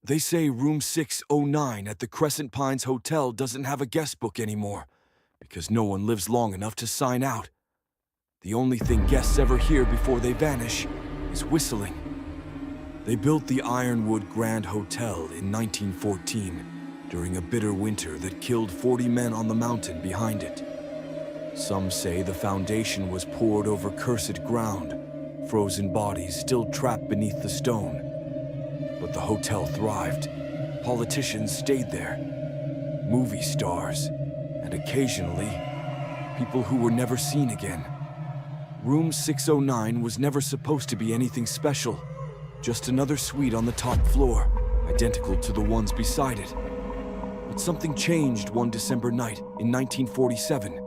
They say room 609 at the Crescent Pines Hotel doesn't have a guest book anymore because no one lives long enough to sign out. The only thing guests ever hear before they vanish is whistling. They built the Ironwood Grand Hotel in 1914 during a bitter winter that killed 40 men on the mountain behind it. Some say the foundation was poured over cursed ground, frozen bodies still trapped beneath the stone. But the hotel thrived. Politicians stayed there, movie stars, and occasionally, people who were never seen again. Room 609 was never supposed to be anything special, just another suite on the top floor, identical to the ones beside it. But something changed one December night in 1947.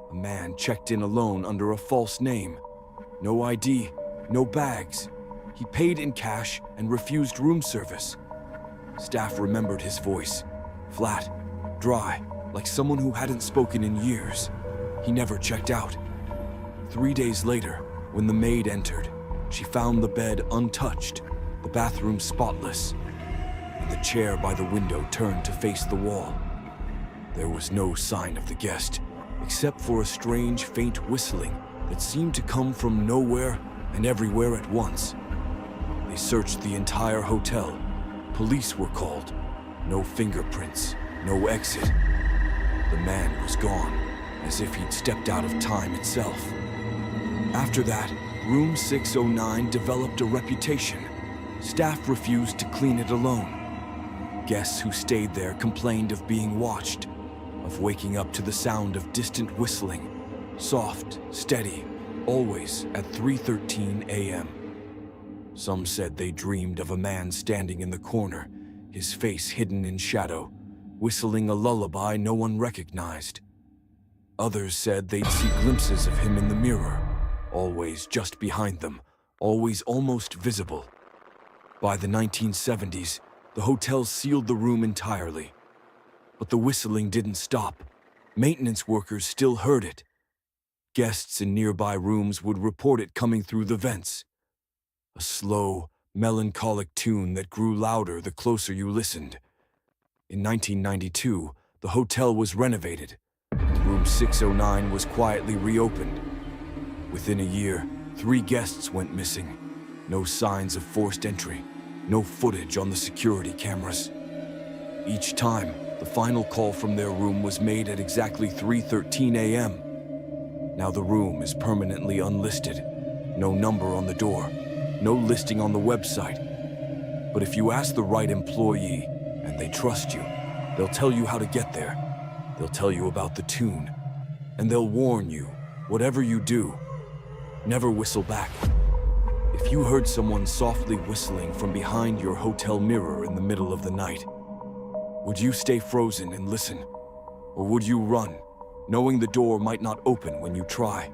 A man checked in alone under a false name. No ID, no bags. He paid in cash and refused room service. Staff remembered his voice, flat, dry, like someone who hadn't spoken in years. He never checked out. 3 days later, when the maid entered, she found the bed untouched, the bathroom spotless, and the chair by the window turned to face the wall. There was no sign of the guest, except for a strange, faint whistling that seemed to come from nowhere and everywhere at once. They searched the entire hotel. Police were called. No fingerprints, no exit. The man was gone, as if he'd stepped out of time itself. After that, room 609 developed a reputation. Staff refused to clean it alone. Guests who stayed there complained of being watched, of waking up to the sound of distant whistling, soft, steady, always at 3:13 a.m. Some said they dreamed of a man standing in the corner, his face hidden in shadow, whistling a lullaby no one recognized. Others said they'd see glimpses of him in the mirror, always just behind them, always almost visible. By the 1970s, the hotel sealed the room entirely. But the whistling didn't stop. Maintenance workers still heard it. Guests in nearby rooms would report it coming through the vents. A slow, melancholic tune that grew louder the closer you listened. In 1992, the hotel was renovated, and room 609 was quietly reopened. Within a year, 3 guests went missing. No signs of forced entry, no footage on the security cameras. Each time, the final call from their room was made at exactly 3:13 a.m. Now the room is permanently unlisted. No number on the door, no listing on the website. But if you ask the right employee, and they trust you, they'll tell you how to get there. They'll tell you about the tune, and they'll warn you, whatever you do, never whistle back. If you heard someone softly whistling from behind your hotel mirror in the middle of the night, would you stay frozen and listen? Or would you run, knowing the door might not open when you try?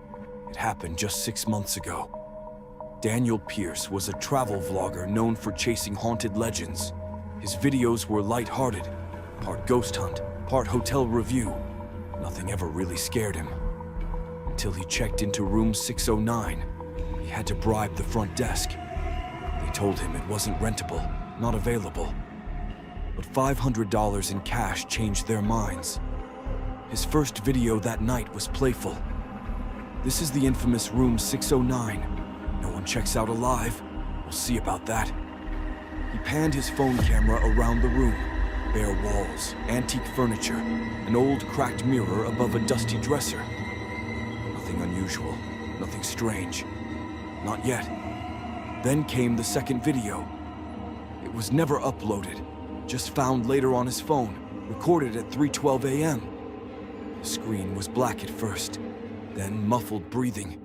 It happened just 6 months ago. Daniel Pierce was a travel vlogger known for chasing haunted legends. His videos were light-hearted, part ghost hunt, part hotel review. Nothing ever really scared him. Until he checked into room 609. He had to bribe the front desk. They told him it wasn't rentable, not available. But $500 in cash changed their minds. His first video that night was playful. This is the infamous room 609. No one checks out alive. We'll see about that. He panned his phone camera around the room. Bare walls, antique furniture, an old cracked mirror above a dusty dresser. Nothing unusual, nothing strange. Not yet. Then came the second video. It was never uploaded, just found later on his phone, recorded at 3:12 a.m. The screen was black at first, then muffled breathing.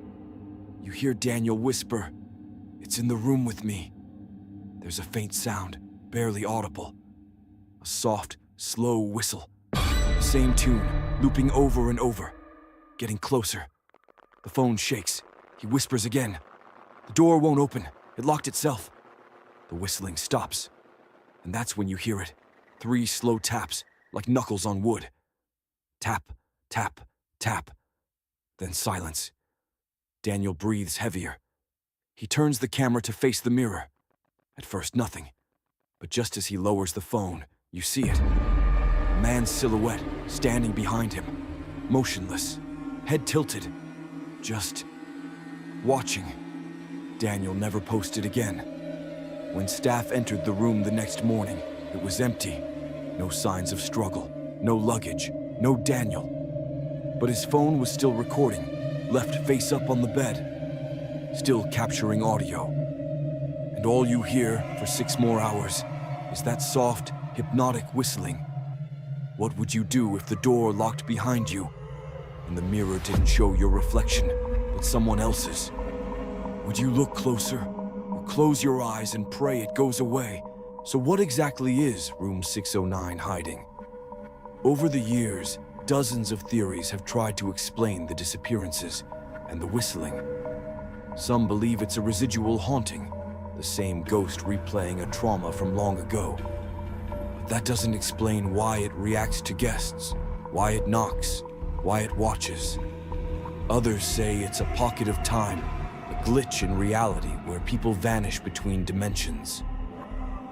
You hear Daniel whisper, "It's in the room with me." There's a faint sound, barely audible. A soft, slow whistle. The same tune, looping over and over, getting closer. The phone shakes. He whispers again. The door won't open. It locked itself. The whistling stops. And that's when you hear it. 3 slow taps, like knuckles on wood. Tap, tap, tap. Then silence. Daniel breathes heavier. He turns the camera to face the mirror. At first, nothing. But just as he lowers the phone, you see it. A man's silhouette standing behind him, motionless, head tilted, just watching. Daniel never posted again. When staff entered the room the next morning, it was empty. No signs of struggle, no luggage, no Daniel. But his phone was still recording, left face up on the bed, still capturing audio. And all you hear for 6 more hours is that soft, hypnotic whistling. What would you do if the door locked behind you and the mirror didn't show your reflection, but someone else's? Would you look closer or close your eyes and pray it goes away? So what exactly is room 609 hiding? Over the years, dozens of theories have tried to explain the disappearances and the whistling. Some believe it's a residual haunting, the same ghost replaying a trauma from long ago. But that doesn't explain why it reacts to guests, why it knocks, why it watches. Others say it's a pocket of time, a glitch in reality where people vanish between dimensions.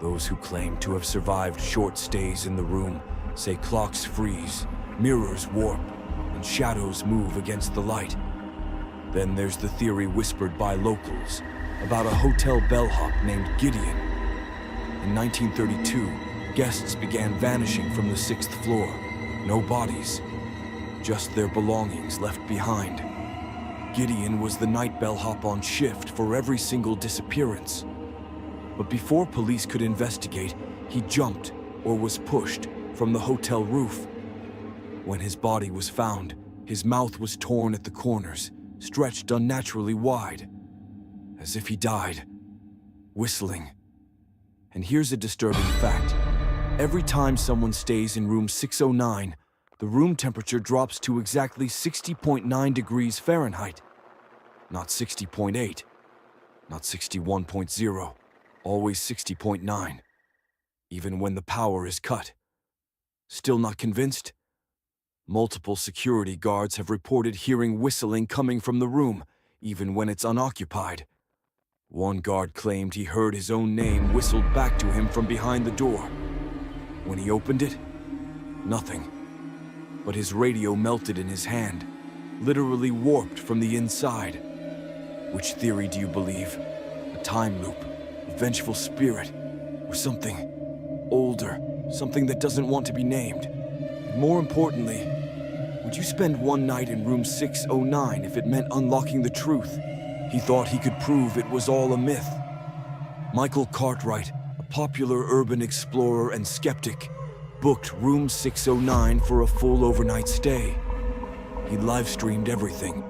Those who claim to have survived short stays in the room say clocks freeze, mirrors warp, and shadows move against the light. Then there's the theory whispered by locals about a hotel bellhop named Gideon. In 1932, guests began vanishing from the 6th floor. No bodies, just their belongings left behind. Gideon was the night bellhop on shift for every single disappearance. But before police could investigate, he jumped, or was pushed, from the hotel roof. When his body was found, his mouth was torn at the corners, stretched unnaturally wide, as if he died, whistling. And here's a disturbing fact. Every time someone stays in room 609, the room temperature drops to exactly 60.9 degrees Fahrenheit. Not 60.8, not 61.0, always 60.9, even when the power is cut. Still not convinced? Multiple security guards have reported hearing whistling coming from the room, even when it's unoccupied. One guard claimed he heard his own name whistled back to him from behind the door. When he opened it, nothing. But his radio melted in his hand, literally warped from the inside. Which theory do you believe? A time loop, a vengeful spirit, or something older, something that doesn't want to be named? And more importantly, would you spend one night in room 609 if it meant unlocking the truth? He thought he could prove it was all a myth. Michael Cartwright, a popular urban explorer and skeptic, booked room 609 for a full overnight stay. He live-streamed everything.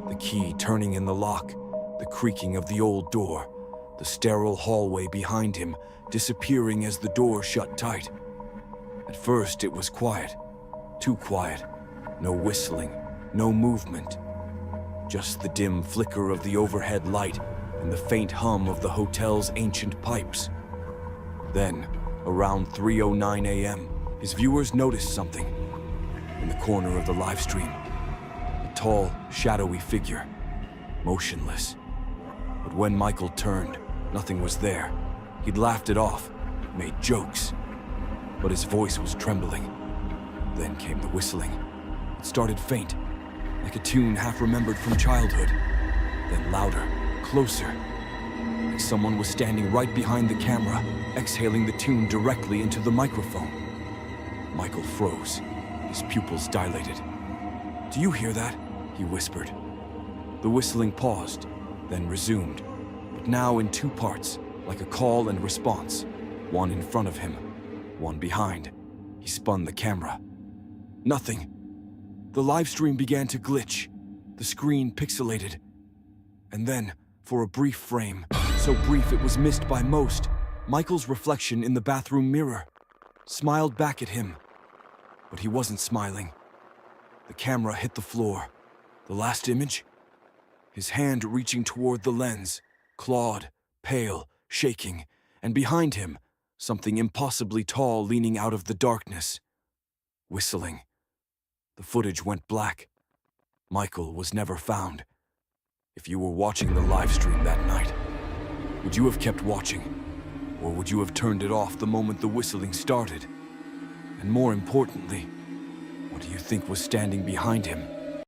The key turning in the lock, the creaking of the old door, the sterile hallway behind him disappearing as the door shut tight. At first it was quiet, too quiet. No whistling, no movement. Just the dim flicker of the overhead light and the faint hum of the hotel's ancient pipes. Then, around 3:09 a.m., his viewers noticed something. In the corner of the live stream, a tall, shadowy figure, motionless. But when Michael turned, nothing was there. He'd laughed it off, made jokes. But his voice was trembling. Then came the whistling. It started faint, like a tune half-remembered from childhood. Then louder, closer, like someone was standing right behind the camera, exhaling the tune directly into the microphone. Michael froze, his pupils dilated. "Do you hear that?" he whispered. The whistling paused, then resumed, but now in 2 parts, like a call and response, one in front of him, one behind. He spun the camera. Nothing. The live stream began to glitch, the screen pixelated. And then, for a brief frame, so brief it was missed by most, Michael's reflection in the bathroom mirror smiled back at him. But he wasn't smiling. The camera hit the floor. The last image? His hand reaching toward the lens, clawed, pale, shaking, and behind him, something impossibly tall leaning out of the darkness, whistling. The footage went black. Michael was never found. If you were watching the live stream that night, would you have kept watching? Or would you have turned it off the moment the whistling started? And more importantly, what do you think was standing behind him?